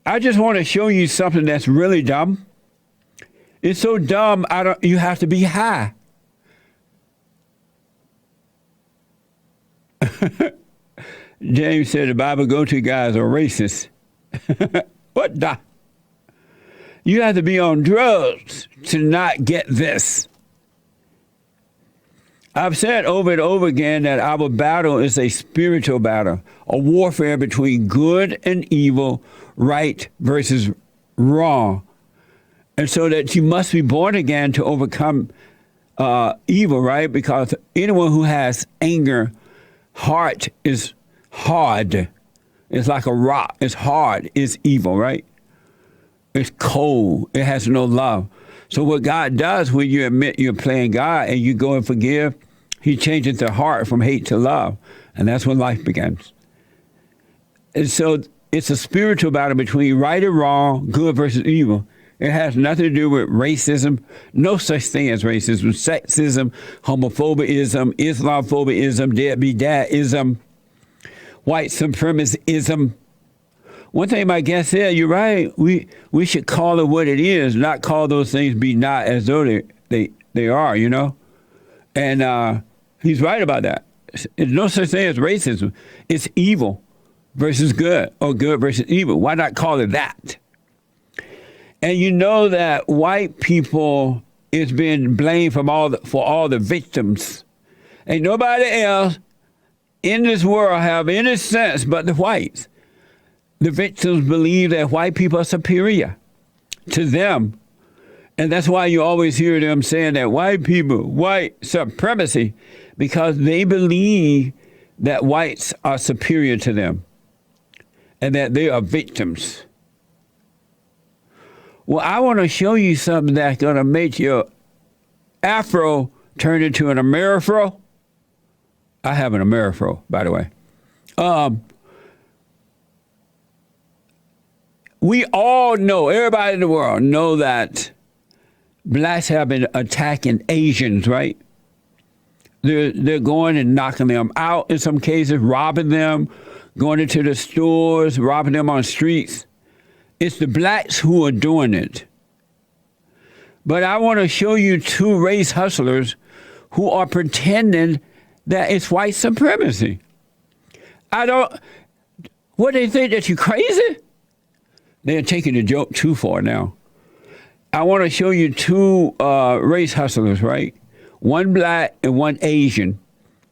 I just want to show you something that's really dumb. It's so dumb, you have to be high. James said the Bible go-to guys are racist. What the? You have to be on drugs to not get this. I've said over and over again that our battle is a spiritual battle, a warfare between good and evil, right versus wrong. And so that you must be born again to overcome evil, right? Because anyone who has anger, heart is hard. It's like a rock. It's hard. It's evil, right? It's cold. It has no love. So what God does when you admit you're playing God and you go and forgive, he changes the heart from hate to love. And that's when life begins. And so it's a spiritual battle between right and wrong, good versus evil. It has nothing to do with racism. No such thing as racism. Sexism, homophobism, Islamophobism, deadbeat dadism, white supremacism. One thing my guest said, you're right, we should call it what it is, not call those things be not as though they are, you know? And he's right about that. There's no such thing as racism. It's evil versus good, or good versus evil. Why not call it that? And you know that white people is being blamed for all the victims. Ain't nobody else in this world have any sense but the whites. The victims believe that white people are superior to them. And that's why you always hear them saying that white supremacy, because they believe that whites are superior to them and that they are victims. Well, I want to show you something that's going to make your afro turn into an Amerifro. I have an Amerifro, by the way. We all know, everybody in the world know that blacks have been attacking Asians, right? They're going and knocking them out in some cases, robbing them, going into the stores, robbing them on streets. It's the blacks who are doing it. But I want to show you two race hustlers who are pretending that it's white supremacy. What, they think that you're crazy? They're taking the joke too far now. I want to show you two race hustlers, right? One black and one Asian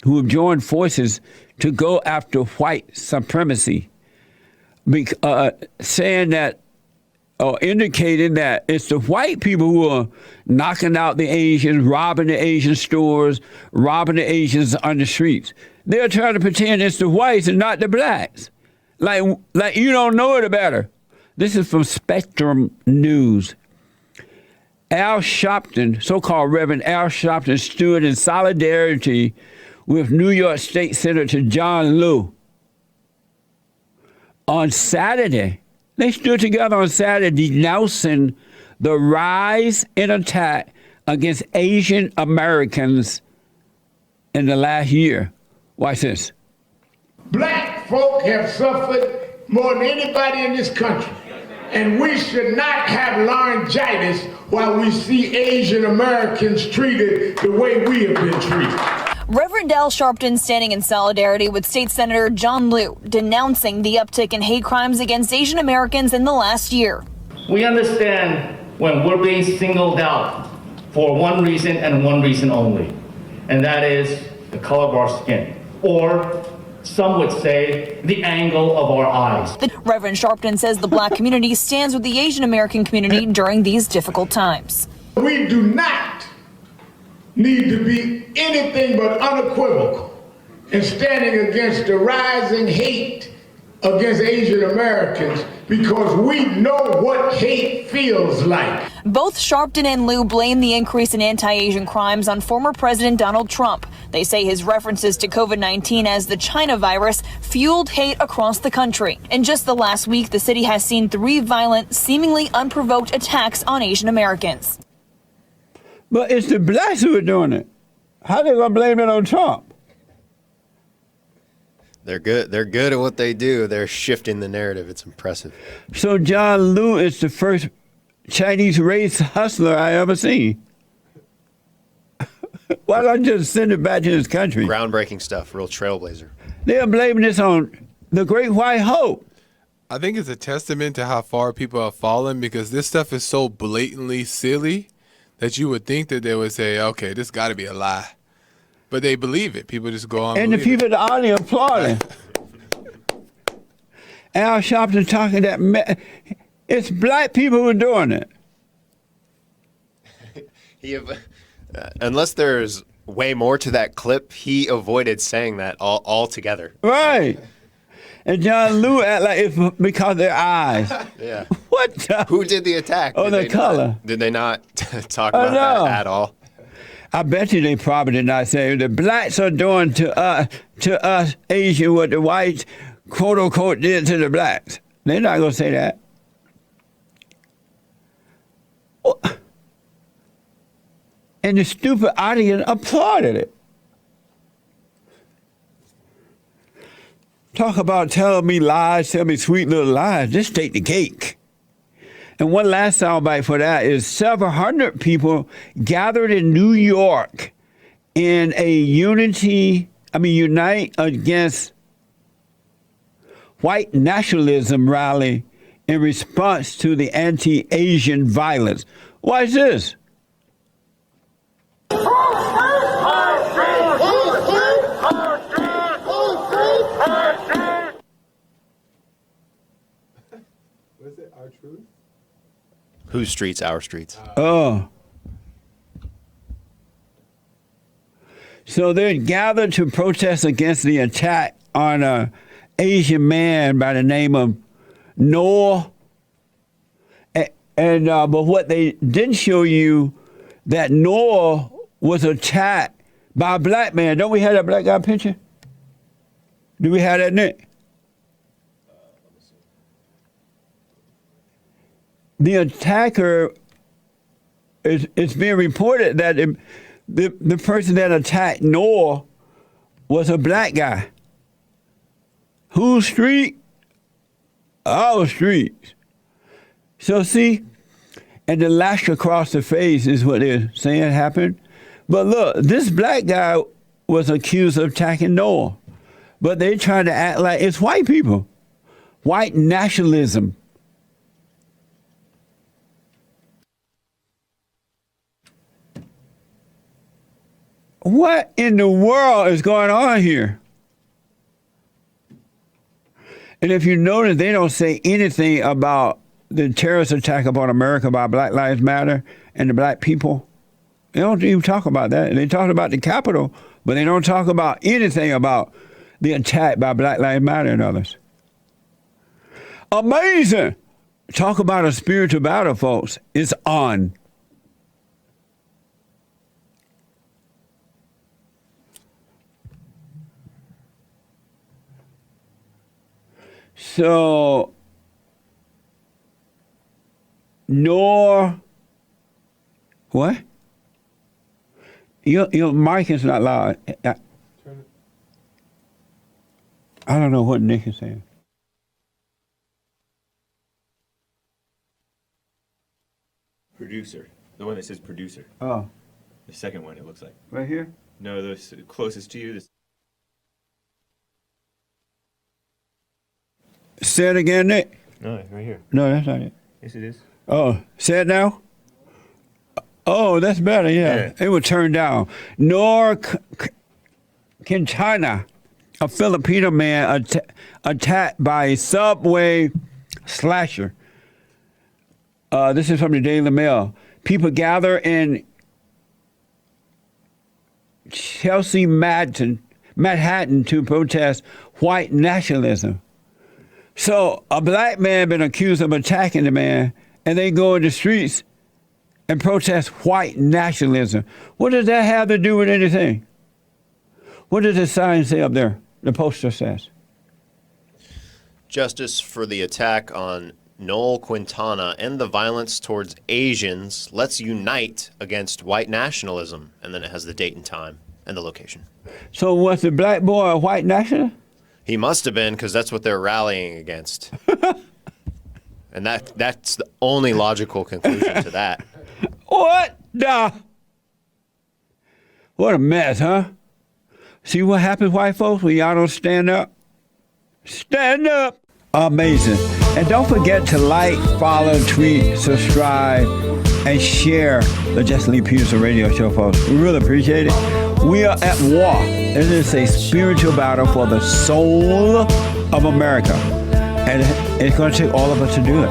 who have joined forces to go after white supremacy. Saying that, or indicating that it's the white people who are knocking out the Asians, robbing the Asian stores, robbing the Asians on the streets. They're trying to pretend it's the whites and not the blacks. Like you don't know it better. This is from Spectrum News. Al Sharpton, so-called Reverend Al Sharpton, stood in solidarity with New York State Senator John Liu on Saturday. They stood together on Saturday denouncing the rise in attack against Asian Americans in the last year. Watch this. Black folk have suffered more than anybody in this country. And we should not have laryngitis while we see Asian Americans treated the way we have been treated. Reverend Al Sharpton standing in solidarity with State Senator John Liu, denouncing the uptick in hate crimes against Asian Americans in the last year. We understand when we're being singled out for one reason and one reason only, and that is the color of our skin, or some would say the angle of our eyes. Reverend Sharpton says the black community stands with the Asian American community during these difficult times. We do not need to be anything but unequivocal in standing against the rising hate against Asian Americans, because we know what hate feels like. Both Sharpton and Liu blame the increase in anti-Asian crimes on former President Donald Trump. They say his references to COVID-19 as the China virus fueled hate across the country. In just the last week, the city has seen 3 violent, seemingly unprovoked attacks on Asian Americans. But it's the blacks who are doing it. How they gonna blame it on Trump? They're good. They're good at what they do. They're shifting the narrative. It's impressive. So John Liu is the first Chinese race hustler I ever seen. Why don't I just send it back to his country? Groundbreaking stuff. Real trailblazer. They are blaming this on the Great White Hope. I think it's a testament to how far people have fallen because this stuff is so blatantly silly that you would think that they would say, okay, this got to be a lie. But they believe it. People just go on And the people in the audience applauding. Al Sharpton talking that it's black people who are doing it. Unless there's way more to that clip, he avoided saying that altogether. Right. And John Liu act like it's because of their eyes. Yeah. What the? Who did the attack? Oh, the color. Did they not talk about that at all? I bet you they probably did not say the blacks are doing to us Asian what the whites quote unquote did to the blacks. They're not gonna say that. And the stupid audience applauded it. Talk about telling me lies, tell me sweet little lies. Just take the cake. And one last soundbite for that is several hundred people gathered in New York in a unite against white nationalism rally in response to the anti-Asian violence. Watch this. Was it Our Truth? Whose streets? Our streets. Oh. So they're gathered to protest against the attack on an Asian man by the name of Noah. And but what they didn't show you, that Noah was attacked by a black man. Don't we have that black guy picture? Do we have that, Nick? The attacker, it's being reported that the person that attacked Noah was a black guy. Whose street? Our streets. So see, and the lash across the face is what they're saying happened. But look, this black guy was accused of attacking Noah. But they trying to act like it's white people. White nationalism. What in the world is going on here? And if you notice, they don't say anything about the terrorist attack upon America by Black Lives Matter and the black people. They don't even talk about that. They talk about the Capitol, but they don't talk about anything about the attack by Black Lives Matter and others. Amazing. Talk about a spiritual battle, folks. It's on. So, what? Your mic is not loud. I don't know what Nick is saying. Producer. The one that says producer. Oh, The second one, it looks like. right here? No, the closest to you. Say it again, Nick. No, right here. No, that's not it. Yes, it is. Oh, say it now? Oh, that's better, yeah. It was turned down. Quintana, a Filipino man attacked by a subway slasher. This is from the Daily Mail. People gather in Chelsea, Manhattan to protest white nationalism. So a black man been accused of attacking the man, and they go in the streets and protest white nationalism. What does that have to do with anything? What does the sign say up there? The poster says. Justice for the attack on Noel Quintana and the violence towards Asians. Let's unite against white nationalism. And then it has the date and time and the location. So was the black boy a white nationalist? He must have been, because that's what they're rallying against. And that's the only logical conclusion to that. What the? What a mess, huh? See what happens, white folks, when y'all don't stand up? Stand up! Amazing. And don't forget to like, follow, tweet, subscribe, and share the Jesse Lee Peterson radio show, folks. We really appreciate it. We are at war. It is a spiritual battle for the soul of America. And it's going to take all of us to do it.